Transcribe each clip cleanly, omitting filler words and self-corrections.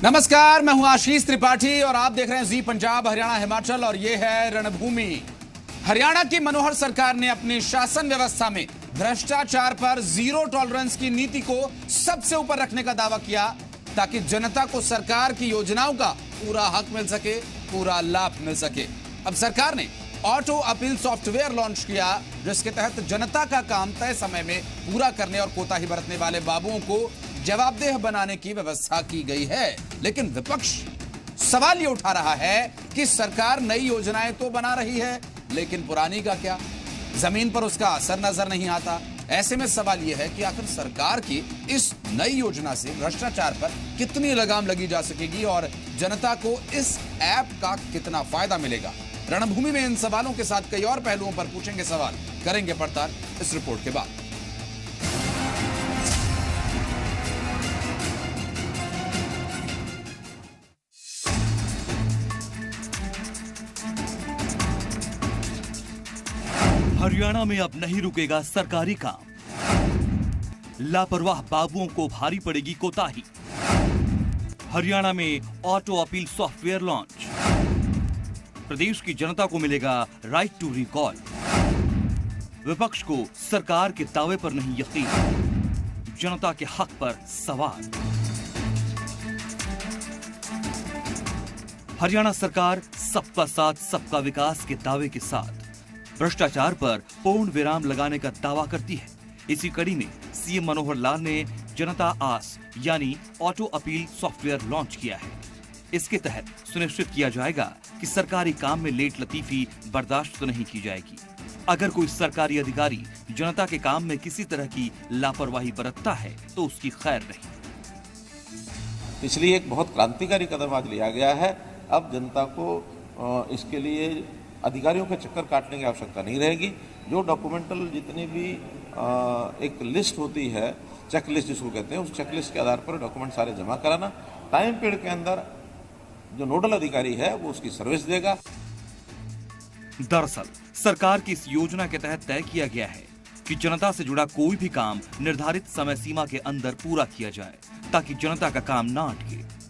नमस्कार, मैं हूं आशीष त्रिपाठी और आप देख रहे हैं जी पंजाब हरियाणा हिमाचल और ये है रणभूमि। हरियाणा की मनोहर सरकार ने अपनी शासन व्यवस्था में भ्रष्टाचार पर जीरो टॉलरेंस की नीति को सबसे ऊपर रखने का दावा किया ताकि जनता को सरकार की योजनाओं का पूरा हक मिल सके, पूरा लाभ मिल सके। अब सरकार ने ऑटो अपील सॉफ्टवेयर लॉन्च किया जिसके तहत जनता का काम तय समय में पूरा करने और कोताही बरतने वाले बाबुओं को जवाबदेह बनाने की व्यवस्था की गई है। लेकिन विपक्ष सवाल ये उठा रहा है कि सरकार नई योजनाएं तो बना रही है, लेकिन पुरानी का क्या? जमीन पर उसका असर नजर नहीं आता। ऐसे में सवाल यह है कि आखिर सरकार की इस नई योजना से भ्रष्टाचार पर कितनी लगाम लगी जा सकेगी और जनता को इस ऐप का कितना फायदा मिलेगा। रणभूमि में इन सवालों के साथ कई और पहलुओं पर पूछेंगे सवाल, करेंगे पड़ताल इस रिपोर्ट के बाद। हरियाणा में अब नहीं रुकेगा सरकारी काम। लापरवाह बाबुओं को भारी पड़ेगी कोताही। हरियाणा में ऑटो अपील सॉफ्टवेयर लॉन्च। प्रदेश की जनता को मिलेगा राइट टू रिकॉल। विपक्ष को सरकार के दावे पर नहीं यकीन, जनता के हक पर सवाल। हरियाणा सरकार सबका साथ सबका विकास के दावे के साथ भ्रष्टाचार पर पूर्ण विराम लगाने का दावा करती है। इसी कड़ी में सीएम मनोहर लाल ने जनता आस यानी ऑटो अपील सॉफ्टवेयर लॉन्च किया है। इसके तहत सुनिश्चित किया जाएगा कि सरकारी काम में लेट लतीफी बर्दाश्त नहीं की जाएगी। अगर कोई सरकारी अधिकारी जनता के काम में किसी तरह की लापरवाही बरतता है तो उसकी खैर नहीं। इसलिए एक बहुत क्रांतिकारी कदम आज लिया गया है। अब जनता को इसके लिए अधिकारियों के चक्कर काटने की आवश्यकता नहीं रहेगी। जो डॉक्यूमेंटल जितनी भी एक लिस्ट होती है, चेकलिस्ट जिसको कहते हैं, उस चेकलिस्ट के आधार पर डॉक्यूमेंट सारे जमा कराना, टाइम पीरियड के अंदर जो नोडल अधिकारी है वो उसकी सर्विस देगा। दरअसल सरकार की इस योजना के तहत तय किया गया है कि जनता से जुड़ा कोई भी काम निर्धारित समय सीमा के अंदर पूरा किया जाए ताकि जनता का काम ना अटके।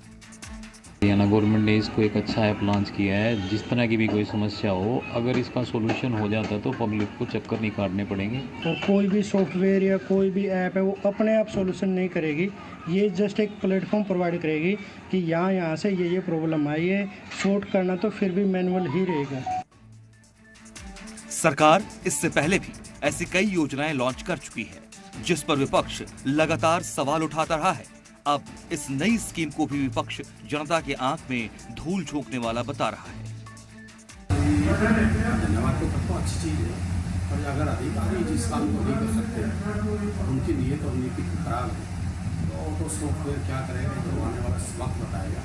हरियाणा गवर्नमेंट ने इसको एक अच्छा ऐप लॉन्च किया है। जिस तरह की भी कोई समस्या हो, अगर इसका सॉल्यूशन हो जाता तो पब्लिक को चक्कर नहीं काटने पड़ेंगे। और कोई भी सॉफ्टवेयर या कोई भी ऐप है वो अपने आप सॉल्यूशन नहीं करेगी। ये जस्ट एक प्लेटफॉर्म प्रोवाइड करेगी कि यहाँ से ये प्रॉब्लम आई है, सॉर्ट करना तो फिर भी मैनुअल ही रहेगा। सरकार इससे पहले भी ऐसी कई योजनाएं लॉन्च कर चुकी है जिस पर विपक्ष लगातार सवाल उठाता रहा है। अब इस नई स्कीम को भी विपक्ष जनता के आंख में धूल झोंकने वाला बता रहा है। धन्यवाद तो अच्छी चीज है, और अगर अधिकारी जिस काम को नहीं कर सकते और उनकी नीयत और नीति खराब है तो ऑटो सॉफ्टवेयर क्या करेगा तो आने वाला वक्त बताएगा।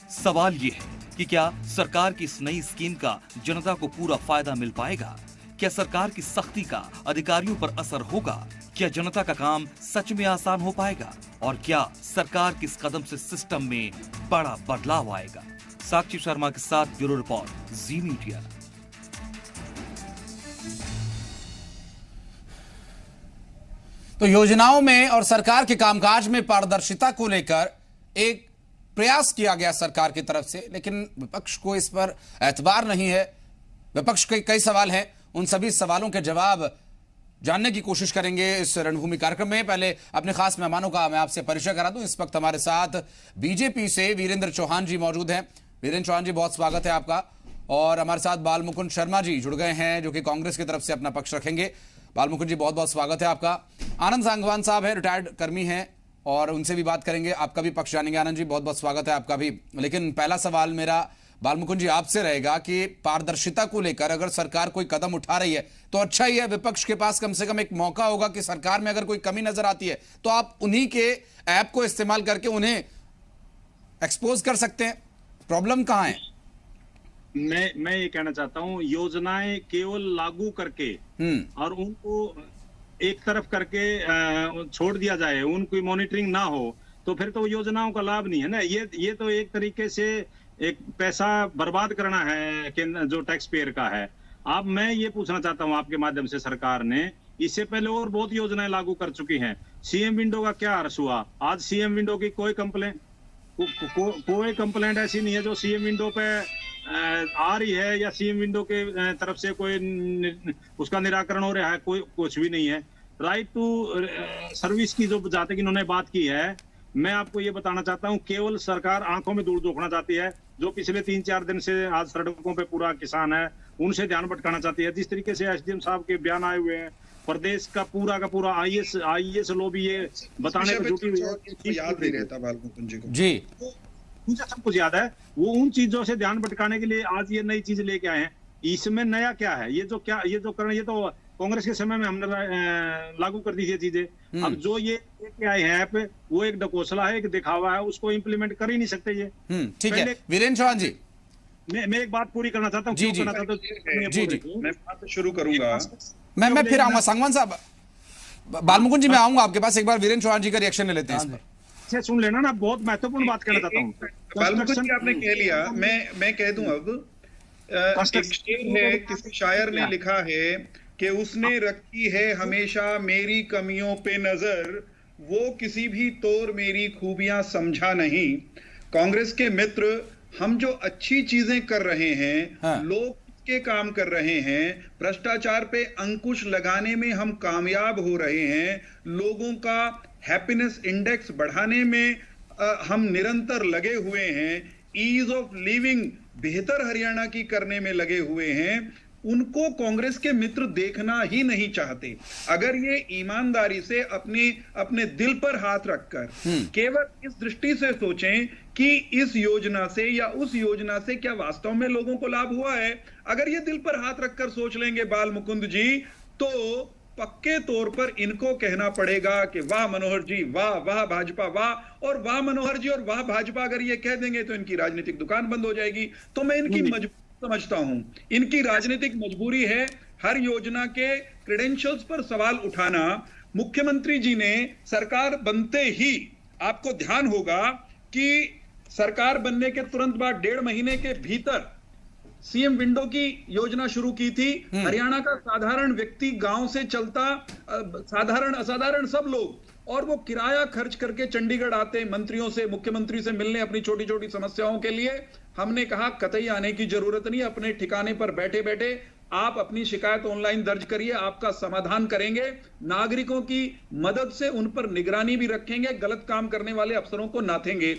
सवाल ये है कि क्या सरकार की इस नई स्कीम का जनता को पूरा फायदा मिल पाएगा? क्या सरकार की सख्ती का अधिकारियों पर असर होगा? क्या जनता का काम सच में आसान हो पाएगा? और क्या सरकार के इस कदम से सिस्टम में बड़ा बदलाव आएगा? साक्षी शर्मा के साथ ब्यूरो रिपोर्ट, जी मीडिया। तो योजनाओं में और सरकार के कामकाज में पारदर्शिता को लेकर एक प्रयास किया गया सरकार की तरफ से, लेकिन विपक्ष को इस पर एतबार नहीं है। विपक्ष के कई सवाल हैं, उन सभी सवालों के जवाब जानने की कोशिश करेंगे इस रणभूमि कार्यक्रम में। पहले अपने खास मेहमानों का मैं आपसे परिचय करा दूं। इस वक्त हमारे साथ बीजेपी से वीरेंद्र चौहान जी मौजूद हैं। वीरेंद्र चौहान जी, बहुत स्वागत है आपका। और हमारे साथ बालमुकुंद शर्मा जी जुड़ गए हैं जो कि कांग्रेस की तरफ से अपना पक्ष रखेंगे। बालमुकुंद जी, बहुत बहुत स्वागत है आपका। आनंद सांगवान साहब है, रिटायर्ड कर्मी हैं और उनसे भी बात करेंगे, आपका भी पक्ष जानेंगे। आनंद जी, बहुत बहुत स्वागत है आपका भी। लेकिन पहला सवाल मेरा बालमुकुंद जी आपसे रहेगा कि पारदर्शिता को लेकर अगर सरकार कोई कदम उठा रही है तो अच्छा ही है, विपक्ष के पास कम से कम एक मौका होगा कि सरकार में अगर कोई कमी नजर आती है तो आप उन्हीं के ऐप को इस्तेमाल करके उन्हें एक्सपोज कर सकते हैं। प्रॉब्लम कहां है? मैं ये कहना चाहता हूं, योजनाएं केवल लागू करके और उनको एक तरफ करके छोड़ दिया जाए, उनकी मॉनिटरिंग ना हो तो फिर तो योजनाओं का लाभ नहीं है ना। ये तो एक तरीके से एक पैसा बर्बाद करना है जो टैक्स पेयर का है। अब मैं ये पूछना चाहता हूं आपके माध्यम से, सरकार ने इससे पहले और बहुत योजनाएं लागू कर चुकी हैं। सीएम विंडो का क्या अर्थ हुआ? आज सीएम विंडो की कोई कंप्लेन, कोई कंप्लेंट ऐसी नहीं है जो सीएम विंडो पे आ रही है या सीएम विंडो के तरफ से कोई उसका निराकरण हो रहा है, कोई कुछ भी नहीं है। राइट टू सर्विस की जो जहाँ तक इन्होंने बात की है, मैं आपको ये बताना चाहता हूँ, केवल सरकार आंखों में धूल झोंकना चाहती है। जो पिछले 3-4 दिन से आज सड़कों पे पूरा किसान है, उनसे ध्यान भटकाना चाहती है। जिस तरीके से एसडीएम साहब के बयान आए हुए हैं, प्रदेश का पूरा आईएएस लॉबी ये बताने पर जुटी हुई है, याद नहीं रहता बालमुकुंद जी को। जी, मुझे सब कुछ याद है। वो उन चीजों से ध्यान भटकाने के लिए आज ये नई चीज लेके आए हैं। इसमें नया क्या है? ये जो तो कांग्रेस के समय में हमने लागू कर दी थी चीजें। अब जो ये लेके आए हैं ऐप, वो एक ढकोसला है, एक दिखावा है, उसको इम्प्लीमेंट कर ही नहीं सकते ये। ठीक है वीरेंद्र चौहान जी, मैं एक बात पूरी करना चाहता हूँ। जी मैं बात शुरू करूंगा। मैं फिर आऊंगा सांगवान साहब, बालमुकुंद जी मैं आऊंगा आपके पास, एक बार वीरेंद्र चौहान जी का रिएक्शन ले लेते हैं इस पर। सुन लेना ना, बहुत महत्वपूर्ण बात कहना चाहता हूँ। बालमुकुंद जी आपने कह लिया, मैं कह दूं अब। एक शेर है, किसी शायर ने लिखा है कि उसने रखी है हमेशा मेरी कमियों पे नजर, वो किसी भी तौर मेरी खूबियां समझा नहीं। कांग्रेस के मित्र, हम जो अच्छी चीजें कर रहे हैं, लोग के काम कर रहे हैं, भ्रष्टाचार पे अंकुश लगाने में हम कामयाब हो रहे हैं, लोगों का हैप्पीनेस इंडेक्स बढ़ाने में हम निरंतर लगे हुए हैं, ईज ऑफ लिविंग बेहतर हरियाणा की करने में लगे हुए हैं, उनको कांग्रेस के मित्र देखना ही नहीं चाहते। अगर ये ईमानदारी से अपने दिल पर हाथ रखकर केवल इस दृष्टि से सोचें कि इस योजना से या उस योजना से क्या वास्तव में लोगों को लाभ हुआ है, अगर ये दिल पर हाथ रखकर सोच लेंगे बालमुकुंद जी, तो पक्के तौर पर इनको कहना पड़ेगा कि वाह मनोहर जी, वाह वाह भाजपा, वाह। और वाह मनोहर जी और वाह भाजपा अगर ये कह देंगे तो इनकी राजनीतिक दुकान बंद हो जाएगी। तो मैं इनकी मजबूरी समझता हूं, इनकी राजनीतिक मजबूरी है हर योजना के क्रेडेंशियल्स पर सवाल उठाना। मुख्यमंत्री जी ने सरकार बनते ही, आपको ध्यान होगा कि सरकार बनने के तुरंत बाद 1.5 महीने के भीतर सीएम विंडो की योजना शुरू की थी। हरियाणा का साधारण व्यक्ति, गांव से चलता साधारण असाधारण सब लोग, और वो किराया खर्च करके चंडीगढ़ आते मंत्रियों से, मुख्यमंत्री से मिलने अपनी छोटी छोटी समस्याओं के लिए। हमने कहा कतई आने की जरूरत नहीं, अपने ठिकाने पर बैठे बैठे आप अपनी शिकायत ऑनलाइन दर्ज करिए, आपका समाधान करेंगे। नागरिकों की मदद से उन पर निगरानी भी रखेंगे, गलत काम करने वाले अफसरों को नाथेंगे।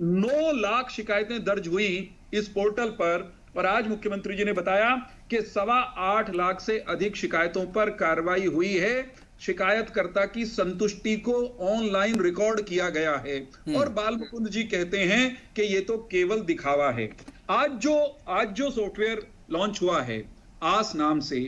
9 लाख शिकायतें दर्ज हुई इस पोर्टल पर, और आज मुख्यमंत्री जी ने बताया कि 8.25 लाख से अधिक शिकायतों पर कार्रवाई हुई है। शिकायतकर्ता की संतुष्टि को ऑनलाइन रिकॉर्ड किया गया है। और बालमुकुंद जी कहते हैं कि ये तो केवल दिखावा है। आज जो सॉफ्टवेयर लॉन्च हुआ है आस नाम से,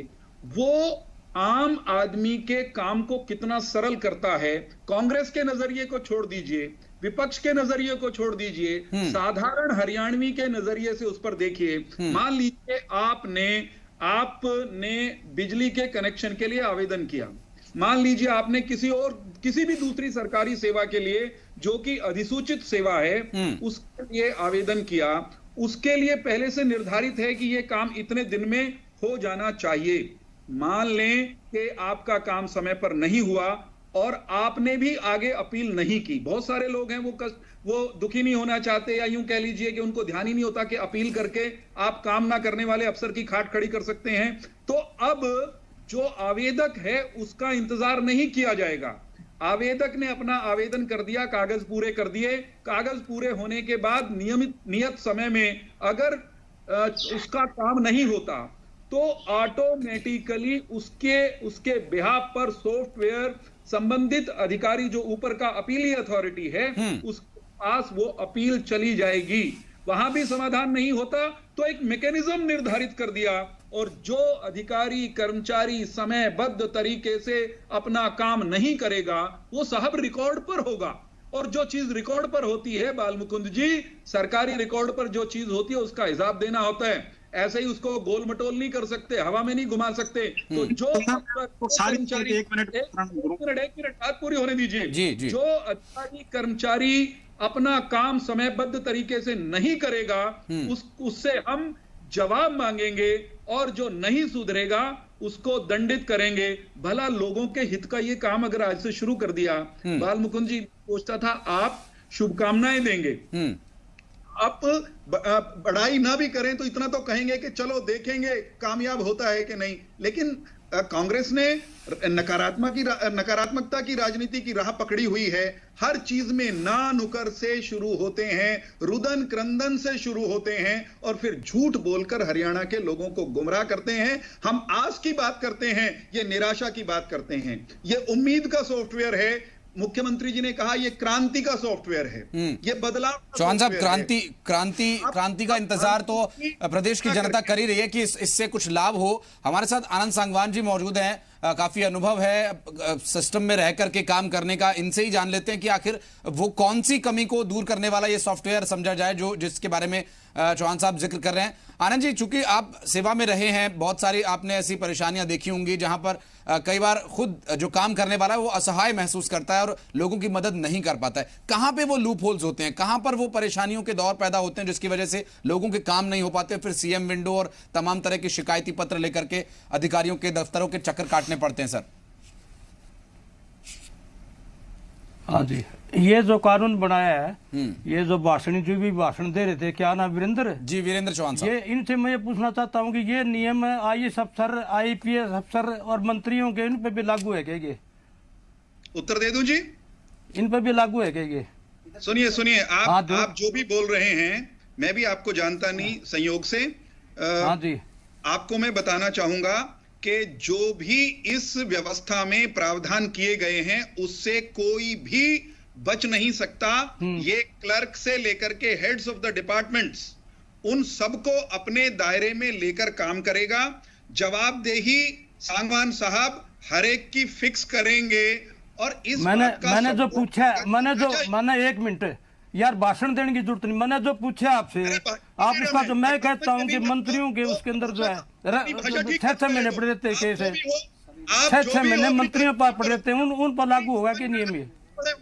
वो आम आदमी के काम को कितना सरल करता है। कांग्रेस के नजरिए को छोड़ दीजिए, विपक्ष के नजरिए को छोड़ दीजिए, साधारण हरियाणवी के नजरिए से उस पर देखिए। मान लीजिए आपने बिजली के कनेक्शन के लिए आवेदन किया, मान लीजिए आपने किसी भी दूसरी सरकारी सेवा के लिए जो कि अधिसूचित सेवा है उसके लिए आवेदन किया। उसके लिए पहले से निर्धारित है कि यह काम इतने दिन में हो जाना चाहिए। मान लें कि आपका काम समय पर नहीं हुआ और आपने भी आगे अपील नहीं की। बहुत सारे लोग हैं वो दुखी नहीं होना चाहते, या यूं कह लीजिए कि उनको ध्यान ही नहीं होता कि अपील करके आप काम ना करने वाले अफसर की खाट खड़ी कर सकते हैं। तो अब जो आवेदक है उसका इंतजार नहीं किया जाएगा। आवेदक ने अपना आवेदन कर दिया, कागज पूरे कर दिए, कागज पूरे होने के बाद नियत समय में अगर उसका काम नहीं होता तो ऑटोमेटिकली उसके बिहाफ पर सॉफ्टवेयर संबंधित अधिकारी जो ऊपर का अपीली अथॉरिटी है उसके पास वो अपील चली जाएगी। वहां भी समाधान नहीं होता तो एक मैकेनिज्म निर्धारित कर दिया, और जो अधिकारी कर्मचारी समयबद्ध तरीके से अपना काम नहीं करेगा वो साहब रिकॉर्ड पर होगा। और जो चीज रिकॉर्ड पर होती है बालमुकुंद जी, सरकारी रिकॉर्ड पर जो चीज होती है उसका हिसाब देना होता है। ऐसे ही उसको गोल मटोल नहीं कर सकते, हवा में नहीं घुमा सकते। तो जो कर्मचारी, एक मिनट बात पूरी होने दीजिए। जो अधिकारी कर्मचारी अपना काम समयबद्ध तरीके से नहीं करेगा उससे हम जवाब मांगेंगे, और जो नहीं सुधरेगा उसको दंडित करेंगे। भला लोगों के हित का ये काम अगर आज से शुरू कर दिया। बालमुकुंद जी पूछता था, आप शुभकामनाएं देंगे। आप बड़ाई ना भी करें तो इतना तो कहेंगे कि चलो देखेंगे कामयाब होता है कि नहीं। लेकिन कांग्रेस ने नकारात्मकता की राजनीति की राह पकड़ी हुई है। हर चीज में ना नुकर से शुरू होते हैं, रुदन क्रंदन से शुरू होते हैं और फिर झूठ बोलकर हरियाणा के लोगों को गुमराह करते हैं। हम आस की बात करते हैं, ये निराशा की बात करते हैं। ये उम्मीद का सॉफ्टवेयर है। मुख्यमंत्री जी ने कहा ये क्रांति का सॉफ्टवेयर है, ये बदलाव। चौहान साहब, क्रांति का इंतजार तो प्रदेश की जनता कर ही रही है कि इससे कुछ लाभ हो। हमारे साथ आनंद सांगवान जी मौजूद हैं, काफी अनुभव है सिस्टम में रह करके काम करने का। इनसे ही जान लेते हैं कि आखिर वो कौन सी कमी को दूर करने वाला ये सॉफ्टवेयर समझा जाए जिसके बारे में चौहान साहब जिक्र कर रहे हैं। आनंद जी, चूंकि आप सेवा में रहे हैं, बहुत सारी आपने ऐसी परेशानियां देखी होंगी जहां पर कई बार खुद जो काम करने वाला है वो असहाय महसूस करता है और लोगों की मदद नहीं कर पाता है। कहां पे वो लूप होल्स होते हैं, कहां पर वो परेशानियों के दौर पैदा होते हैं जिसकी वजह से लोगों के काम नहीं हो पाते, फिर सीएम विंडो और तमाम तरह के शिकायती पत्र लेकर के अधिकारियों के दफ्तरों के चक्कर काटने पड़ते हैं? सर, हाँ जी, ये जो कानून बनाया है, ये जो भाषण जो भी भाषण दे रहे थे, क्या नाम, वीरेंद्र जी, वीरेंद्र चौहान साहब, ये इनसे मैं ये पूछना चाहता हूँ कि ये नियम आईएएस अफसर, आईपीएस अफसर और मंत्रियों के इन पे भी लागू है क्या? ये उत्तर दे दूं जी, इन पे भी लागू है क्या ये? सुनिए आप जो भी बोल रहे हैं, मैं भी आपको जानता नहीं संयोग से। हाँ जी, आपको मैं बताना चाहूंगा कि जो भी इस व्यवस्था में प्रावधान किए गए हैं उससे कोई भी बच नहीं सकता। ये क्लर्क से लेकर के हेड्स ऑफ द डिपार्टमेंट्स, उन सबको अपने दायरे में लेकर काम करेगा। जवाबदेही सांगवान साहब हर एक की फिक्स करेंगे। और इस मैंने जो पूछा, मैंने एक मिनट यार, भाषण देने की जरूरत नहीं। मैंने जो पूछा आपसे, आप इसका जो मैं कहता हूँ कि मंत्रियों के उसके अंदर जो है 6 महीने पड़ देते केस है, 6 महीने मंत्रियों पर पड़ देते हैं, उन पर लागू होगा कि नियम ये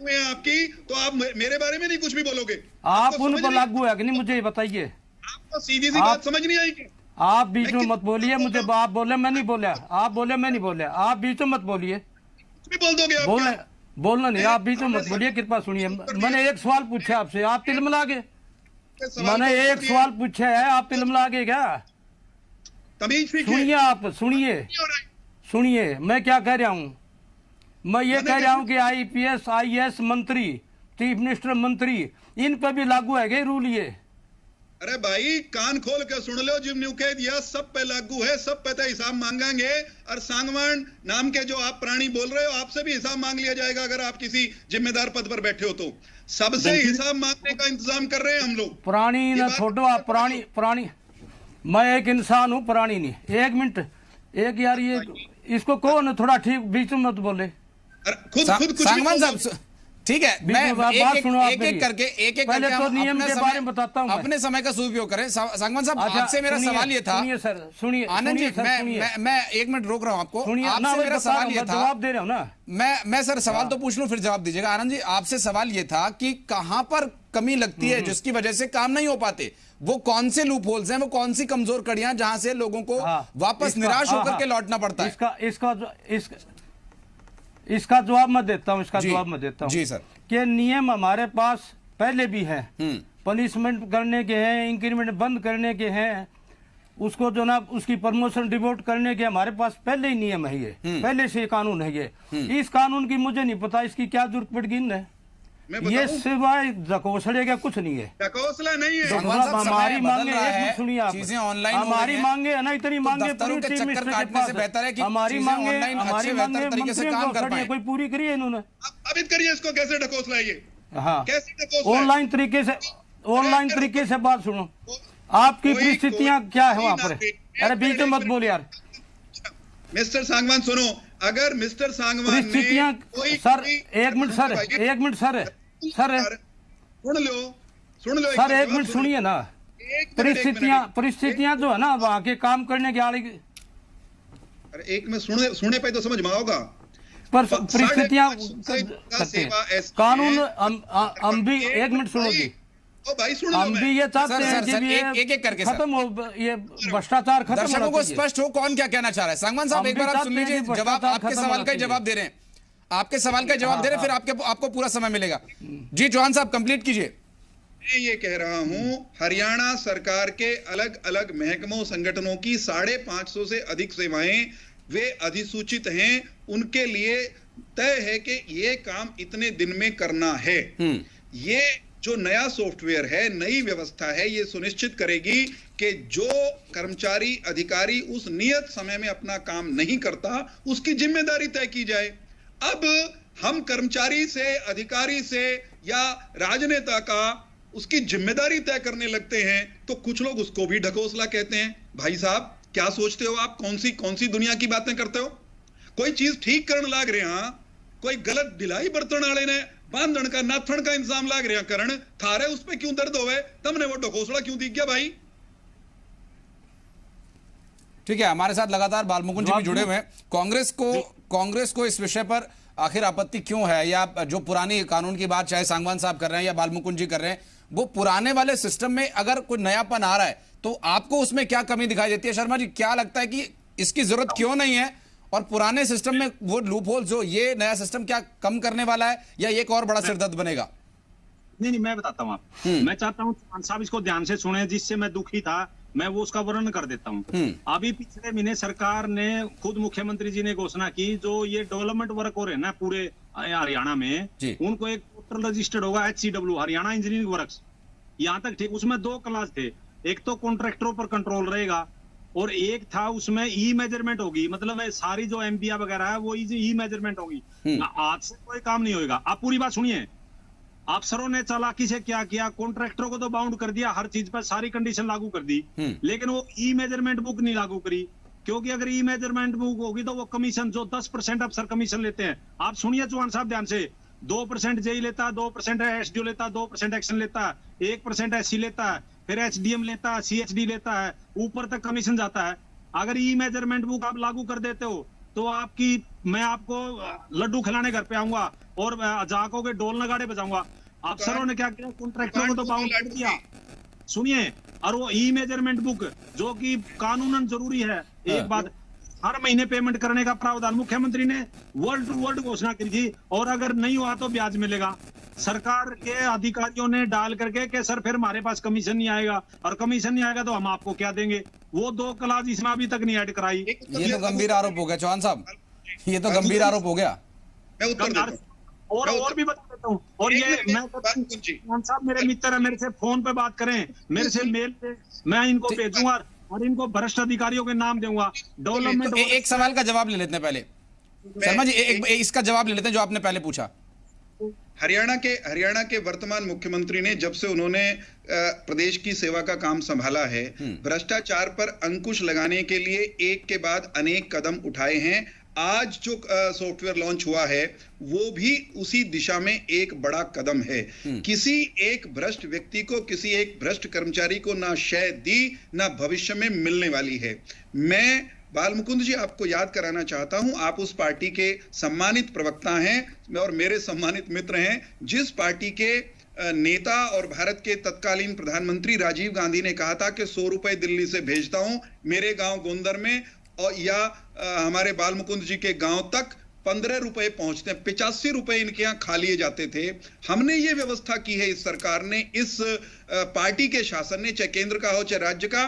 हुए हैं आपकी? तो आप मेरे बारे में नहीं कुछ भी बोलोगे? आप उन पर लागू है कि नहीं, मुझे ये बताइए। आपको सीधी सी बात समझ नहीं आएगी? आप बीच में मत बोलिए, मुझे आप बोले मैं नहीं बोला, आप बोले मैं नहीं बोला, आप बीच में मत बोलिए। बोल दोगे? बोलना नहीं, आप बीच में मत बोलिए, कृपा सुनिए। मैंने एक सवाल पूछा आपसे, आप तिलमिला गए। मैंने एक सवाल पूछा है, आप तिलमिला गए क्या? सुनिए, आप सुनिए मैं क्या कह रहा हूँ। मैं ये कह रहा हूँ कि आईपीएस आईएएस मंत्री, चीफ मिनिस्टर मंत्री, इन पर भी लागू है क्या रूल ये? अरे भाई कान खोल के सुन लो, जिन्होंने कह दिया सब पे लागू है, सब पे तो हिसाब मांगेंगे। और सांगवान नाम के जो आप प्राणी बोल रहे हो, आपसे भी हिसाब मांग लिया जाएगा अगर आप किसी जिम्मेदार पद पर बैठे हो तो। सबसे हिसाब मांगने का इंतजाम कर रहे हैं हम लोग। प्राणी ना छोड़ो आप, प्राणी मैं एक इंसान हूँ, प्राणी नहीं। एक मिनट, एक यार ये इसको कौन थोड़ा ठीक बीच में मत बोले। सांगवान साहब ठीक है, मैं एक करके पहले तो नियम के बारे में बताता हूँ। अपने समय का सदुपयोग करें। सांगवान साहब, आपसे मेरा सवाल ये था। सुनिए आनंद जी, मैं 1 मिनट रोक रहा हूँ आपको। आपसे मेरा सवाल ये था, जवाब दे रहा हूँ ना मैं सर सवाल तो पूछ लूं फिर जवाब दीजिएगा। आनंद जी, आपसे सवाल ये था कि कहां पर कमी लगती है जिसकी वजह से काम नहीं हो पाते? वो कौन से लूप होल्स हैं, वो कौन सी कमजोर कड़ियां जहां से लोगों को वापस निराश होकर के लौटना पड़ता है? इसका जवाब मैं देता हूँ, जी सर। कि नियम हमारे पास पहले भी है, पनिशमेंट करने के हैं, इंक्रीमेंट बंद करने के हैं, उसको जो ना उसकी प्रमोशन डिवोट करने के हमारे पास पहले ही नियम है। ये पहले से कानून है। ये इस कानून की मुझे नहीं पता इसकी क्या जरूरत पड़ गई है। ये सिवाय ढकोसले का कुछ नहीं है। ढकोसला नहीं है। हमारी मांगे, सुनिए आप, चीजें ऑनलाइन हमारी मांगे है ना, इतनी मांगे हमारी मांगे कोई पूरी करी है इन्होंने। साबित करिए इसको, कैसे ढकोसला है ये? हाँ, ऑनलाइन तरीके से बात सुनो। आपकी परिस्थितियां क्या है वहाँ पर? अरे बीच में मत बोल यार। मिस्टर सांगवान सुनो, अगर मिस्टर सांगवान परिस्थितियां, सर एक मिनट सर सुन लो सर, 1 मिनट सुनिए ना। परिस्थितियां जो है ना वहाँ के काम करने के आड़े। अरे एक में सुनने पे तो समझ में आओगा। पर परिस्थितियां कानून हम भी 1 मिनट सुनो जी। हम भी ये चाहते हैं कि एक करके खत्म हो, ये भ्रष्टाचार खत्म। दर्शकों को स्पष्ट हो कौन क्या कहना चाह रहा है। सांगवान साहब, एक बार आप सुन लीजिए जवाब, आपके सवाल का ही जवाब दे रहे हैं। आपके सवाल का जवाब दे रहे, फिर आपको पूरा समय मिलेगा। जी चौहान साहब कंप्लीट कीजिए। मैं ये कह रहा हूं, हरियाणा सरकार के अलग अलग महकमों संगठनों की 550 से अधिक सेवाएं वे अधिसूचित हैं, उनके लिए तय है कि ये काम इतने दिन में करना है। ये जो नया सॉफ्टवेयर है, नई व्यवस्था है, ये सुनिश्चित करेगी कि जो कर्मचारी अधिकारी उस नियत समय में अपना काम नहीं करता उसकी जिम्मेदारी तय की जाए। अब हम कर्मचारी से, अधिकारी से या राजनेता का उसकी जिम्मेदारी तय करने लगते हैं तो कुछ लोग उसको भी ढकोसला कहते हैं। भाई साहब क्या सोचते हो आप? कौन सी दुनिया की बातें करते हो? कोई चीज ठीक करने लाग रहे हैं, कोई गलत ढिलाई बर्तन वाले ने बांधन का नाथन का इंतजाम लाग रहे हैं करण, थारे उस पे क्यों दर्द होवे? तुमने वो ढकोसला क्यों दिख गया भाई? ठीक है, हमारे साथ लगातार बालमुकुंद जी भी जुड़े हुए हैं। कांग्रेस को इस विषय पर आखिर आपत्ति क्यों है, या जो पुरानी कानून की बात चाहे सांगवान साहब कर रहे हैं या बालमुकुंद जी कर रहे हैं, वो पुराने वाले सिस्टम में अगर कोई नयापन आ रहा है तो आपको उसमें क्या कमी दिखाई देती है? शर्मा जी क्या लगता है कि इसकी जरूरत क्यों नहीं है, और पुराने सिस्टम में वो लूप होल जो ये नया सिस्टम क्या कम करने वाला है या एक और बड़ा सिरदर्द बनेगा? नहीं, मैं बताता हूँ आपको। मैं चाहता हूँ चौहान साहब इसको ध्यान से सुने, जिससे मैं दुखी था मैं वो उसका वर्णन कर देता हूँ। अभी पिछले महीने सरकार ने खुद मुख्यमंत्री जी ने घोषणा की, जो ये डेवलपमेंट वर्क हो रहे हैं ना पूरे हरियाणा में, उनको एक पोर्टल रजिस्टर्ड होगा HCW, हरियाणा इंजीनियरिंग वर्क्स। यहाँ तक ठीक, उसमें 2 क्लास थे, एक तो कॉन्ट्रैक्टरों पर कंट्रोल रहेगा और एक था उसमें ई मेजरमेंट होगी, मतलब सारी जो एमपीआ वगैरह है वो ई मेजरमेंट होगी। आज से कोई काम नहीं होगा। आप पूरी बात सुनिए। अफसरों ने चालाकी से क्या किया, कॉन्ट्रैक्टरों को तो बाउंड कर दिया, हर चीज पर सारी कंडीशन लागू कर दी, लेकिन वो ई मेजरमेंट बुक नहीं लागू करी, क्योंकि अगर ई मेजरमेंट बुक होगी तो वो कमीशन जो 10% अफसर कमीशन लेते हैं, आप सुनिए चौहान साहब ध्यान से, 2% जेई लेता है, 2% एसडीओ लेता है, 2% एक्शन लेता है, 1% एससी लेता है, फिर एचडीएम लेता है, सीएचडी लेता है, ऊपर तक कमीशन जाता है। अगर ई मेजरमेंट बुक आप लागू कर देते हो तो मैं आपको लड्डू खिलाने घर पे आऊंगा और जाको के ढोल नगाड़े बजाऊंगा। अफसरों ने क्या किया, कॉन्ट्रैक्टरों को तो बाउंड कर दिया। सुनिए, और वो ई मेजरमेंट बुक जो कि कानूनन जरूरी है, एक बात, हर महीने पेमेंट करने का प्रावधान मुख्यमंत्री ने वर्ड टू वर्ड घोषणा की थी, और अगर नहीं हुआ तो ब्याज मिलेगा। सरकार के अधिकारियों ने डाल करके कि सर फिर हमारे पास कमीशन नहीं आएगा, और कमीशन नहीं आएगा तो हम आपको क्या देंगे, वो 2 क्लास इसमें अभी तक नहीं ऐड कराई। ये तो गंभीर आरोप हो गया चौहान साहब, ये तो गंभीर आरोप हो गया। और भी बता देता हूँ, और ये मैं चौहान साहब मेरे मित्र है, मेरे से फोन पे बात करें, मेरे से मेल पे मैं इनको भेजूंगा और इनको भ्रष्ट अधिकारियों के नाम दूंगा। डेवलपमेंट एक सवाल का जवाब ले लेते हैं पहले, शर्मा जी इसका जवाब ले लेते हैं जो आपने पहले पूछा। हरियाणा के वर्तमान मुख्यमंत्री ने, जब से उन्होंने प्रदेश की सेवा का काम संभाला है, भ्रष्टाचार पर अंकुश लगाने के लिए एक के बाद अनेक कदम उठाए हैं। आज जो सॉफ्टवेयर लॉन्च हुआ है वो भी उसी दिशा में एक बड़ा कदम है। किसी एक भ्रष्ट व्यक्ति को, किसी एक भ्रष्ट कर्मचारी को ना शय दी, ना भविष्य में मिलने वाली है। मैं बालमुकुंद जी आपको याद कराना चाहता हूं, आप उस पार्टी के सम्मानित प्रवक्ता हैं और मेरे सम्मानित मित्र हैं, जिस पार्टी के नेता और भारत के तत्कालीन प्रधानमंत्री राजीव गांधी ने कहा था कि 100 रुपए दिल्ली से भेजता हूं मेरे गांव गोंदर में, और या हमारे बालमुकुंद जी के गांव तक 15 रुपए पहुंचते हैं, 85 रुपए इनके यहाँ खा लिए जाते थे। हमने ये व्यवस्था की है, इस सरकार ने, इस पार्टी के शासन ने, चाहे केंद्र का हो चाहे राज्य का,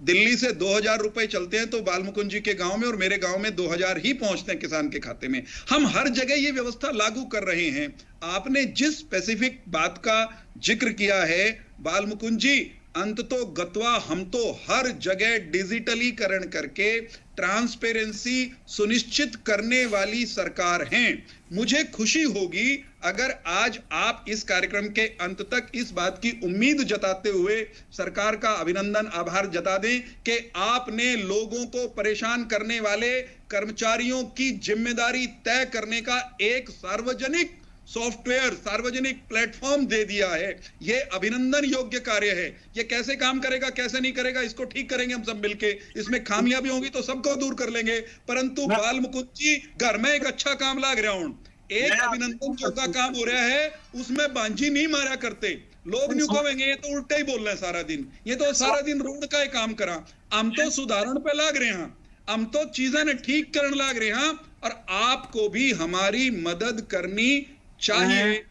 दिल्ली से 2000 रुपए चलते हैं तो बालमुकुंद जी के गांव में और मेरे गांव में 2000 ही पहुंचते हैं किसान के खाते में। हम हर जगह ये व्यवस्था लागू कर रहे हैं। आपने जिस स्पेसिफिक बात का जिक्र किया है बालमुकुंद जी, अंततो गत्वा हम तो हर जगह डिजिटलीकरण करके ट्रांसपेरेंसी सुनिश्चित करने वाली सरकार हैं। मुझे खुशी होगी अगर आज आप इस कार्यक्रम के अंत तक इस बात की उम्मीद जताते हुए सरकार का अभिनंदन, आभार जता दें कि आपने लोगों को परेशान करने वाले कर्मचारियों की जिम्मेदारी तय करने का एक सार्वजनिक सॉफ्टवेयर, सार्वजनिक प्लेटफॉर्म दे दिया है। यह अभिनंदन योग्य कार्य है। यह कैसे काम करेगा, कैसे नहीं करेगा, इसको ठीक करेंगे हम सब मिलके। इसमें खामियां भी होंगी तो सबको दूर कर लेंगे, परंतु बालमुकुंद जी घर में एक अच्छा काम लाग रहा हूं, एक अभिनंदन योग्य काम हो रहा है, उसमें बांझी नहीं मारा करते लोग। नहीं कहेंगे ये तो उल्टा ही बोल रहे हैं सारा दिन, ये तो सारा दिन रोड का ही काम करा। हम तो सुधारण पे लाग रहे हैं, हम तो चीजें ने ठीक करने लाग रहे हैं, और आपको भी हमारी मदद करनी चाहिए।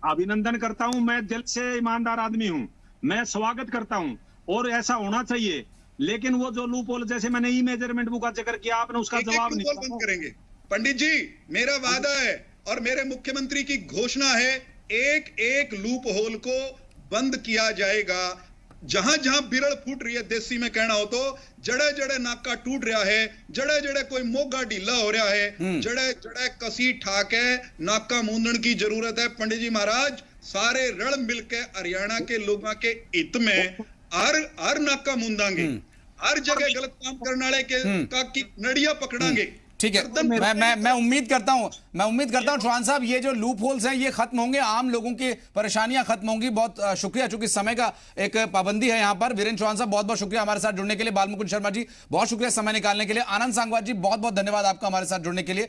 अभिनंदन करता हूं, मैं दिल से ईमानदार आदमी हूं, मैं स्वागत करता हूं और ऐसा होना चाहिए। लेकिन वो जो लूप होल, जैसे मैंने ई मेजरमेंट बुक का जिक्र किया, आपने उसका जवाब नहीं दिया। बंद करेंगे पंडित जी, मेरा वादा है और मेरे मुख्यमंत्री की घोषणा है, एक एक लूप होल को बंद किया जाएगा। जहां जहां बिरड़ फूट रही है, देसी में कहना हो तो जड़े जड़े नाका टूट रहा है, जड़े जड़े कोई मोगा ढीला हो रहा है, जड़े जड़े कसी ठाक है, नाका मूंदण की जरूरत है। पंडित जी महाराज, सारे रल मिलके हरियाणा के लोगों के हित में हर नाका मूंदांगे, हर जगह गलत काम करने वाले का की नड़िया पकड़ांगे। ठीक है, मैं उम्मीद करता हूं चौहान साहब, ये जो लूप होल्स हैं ये खत्म होंगे, आम लोगों की परेशानियां खत्म होंगी। बहुत शुक्रिया, चूंकि समय का एक पाबंदी है यहां पर। वीरेंद्र चौहान साहब बहुत बहुत शुक्रिया हमारे साथ जुड़ने के लिए। बालमुकुंद शर्मा जी बहुत शुक्रिया समय निकालने के लिए। आनंद सांगवान जी बहुत बहुत धन्यवाद आपका हमारे साथ जुड़ने के लिए।